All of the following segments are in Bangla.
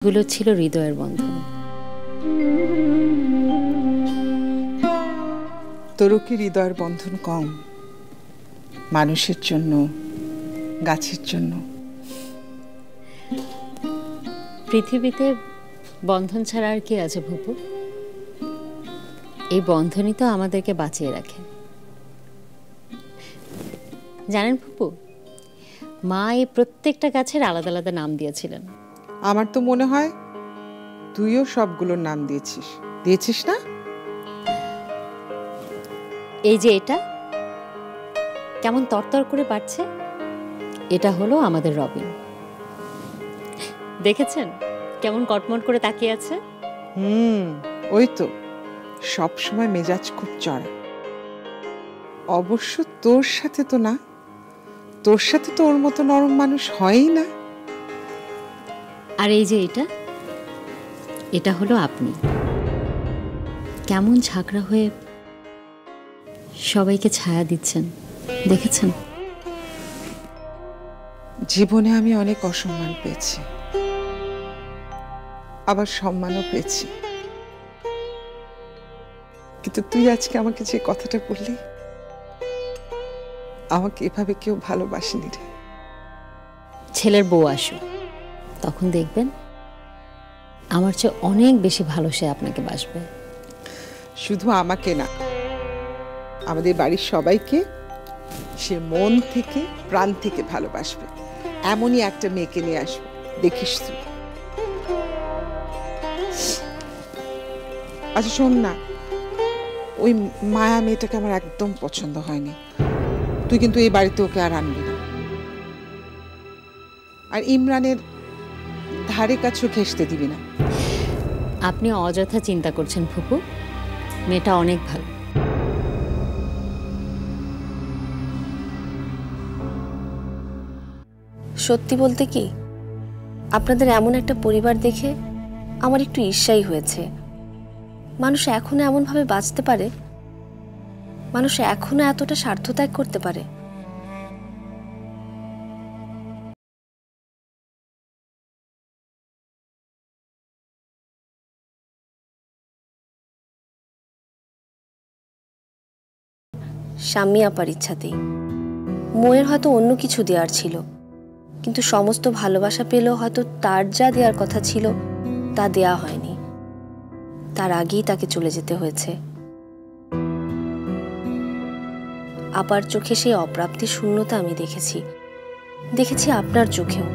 গুলো ছিল হৃদয়ের বন্ধন। তোরও কি হৃদয়ের বন্ধন কম? মানুষের জন্য, গাছের জন্য। পৃথিবীতে বন্ধন ছাড়া আর কি আছে ভুপু? এই বন্ধনই তো আমাদেরকে বাঁচিয়ে রাখে। জানেন ভুপু, মা এই প্রত্যেকটা গাছের আলাদা আলাদা নাম দিয়েছিলেন। আমার তো মনে হয় তুইও সবগুলোর নাম দিয়েছিস না? এই যে এটা কেমন তরতর করে বাড়ছে, এটা হলো আমাদের রবিন। দেখেছেন কেমন কটমট করে তাকিয়ে আছে? ওই তো, সব সময় মেজাজ খুব চড়া। অবশ্য তোর সাথে তো না, তোর সাথে তো ওর মতো নরম মানুষ হয়ই না। আর এই যে এটা হলো আপনি। কেমন ঝাঁকড়া হয়ে সবাইকে ছায়া দিচ্ছেন, দেখেছেন? জীবনে আমি অনেক অসম্মান পেয়েছি, আবার সম্মানও পেয়েছি, কিন্তু তুই আজকে আমাকে যে কথাটা বললি, আমাকে এভাবে কেউ ভালোবাসেনি রে। ছেলের বউ আসুক, তখন দেখবেন আমার চেয়ে অনেক বেশি ভালো সে আপনাকে বাসবে। শুধু আমাকে না, আমাদের বাড়ির সবাইকে সে মন থেকে প্রাণ থেকে ভালোবাসবে। এমনই একটা মেয়েকে নিয়ে আসবে, দেখিস তুই। আচ্ছা শোন না, ওই মায়া মেয়েটাকে আমার একদম পছন্দ হয়নি। তুই কিন্তু এই বাড়িতে ওকে আর আনবি না। আর ইমরানের ধারে কাছেও ঘেঁষতে দিবি না। আপনি অযথা চিন্তা করছেন ফুপু, মেয়েটা অনেক ভালো। সত্যি বলতে কি, আপনাদের এমন একটা পরিবার দেখে আমার একটু ঈর্ষাই হয়েছে। মানুষ এখনো এমনভাবে বাঁচতে পারে, মানুষ এখনো এতটা স্বার্থত্যাগ করতে পারে। স্বামী আপার ইচ্ছাতেই। মোয়ের হয়তো অন্য কিছু দেওয়ার ছিল, কিন্তু সমস্ত ভালোবাসা পেলেও হয়তো তার যা দেওয়ার কথা ছিল তা দেয়া হয়নি। তার আগেই তাকে চলে যেতে হয়েছে। আপার চোখে সেই অপ্রাপ্তির শূন্যতা আমি দেখেছি আপনার চোখেও,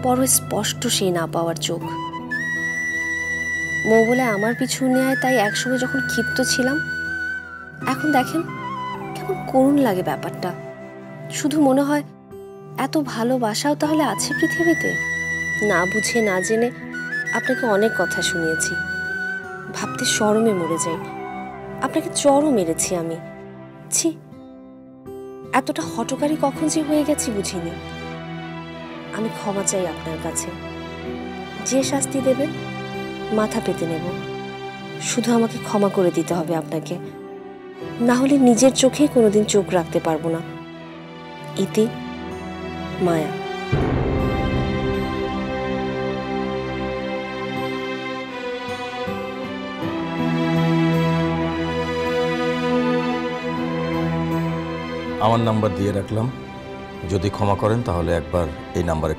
বড় স্পষ্ট সেই না পাওয়ার চোখ। মৌ বলে আমার পিছু নেয়, তাই একসঙ্গে যখন ক্ষিপ্ত ছিলাম, এখন দেখেন কেমন করুণ লাগে ব্যাপারটা। শুধু মনে হয় এত ভালোবাসাও তাহলে আছে পৃথিবীতে। না বুঝে না জেনে আপনাকে অনেক কথা শুনিয়েছি, ভাবতে শরমে মরে যাই। আপনাকে চরও মেরেছি আমি। ছি, এতটা হঠকারী কখন যে হয়ে গেছি বুঝিনি। আমি ক্ষমা চাই আপনার কাছে। যে শাস্তি দেবেন মাথা পেতে নেব, শুধু আমাকে ক্ষমা করে দিতে হবে আপনাকে। না হলে নিজের চোখে কোনোদিন চোখ রাখতে পারবো না। ইতি, মায়া। আমার নাম্বার দিয়ে রাখলাম, যদি ক্ষমা করেন তাহলে একবার এই নাম্বারে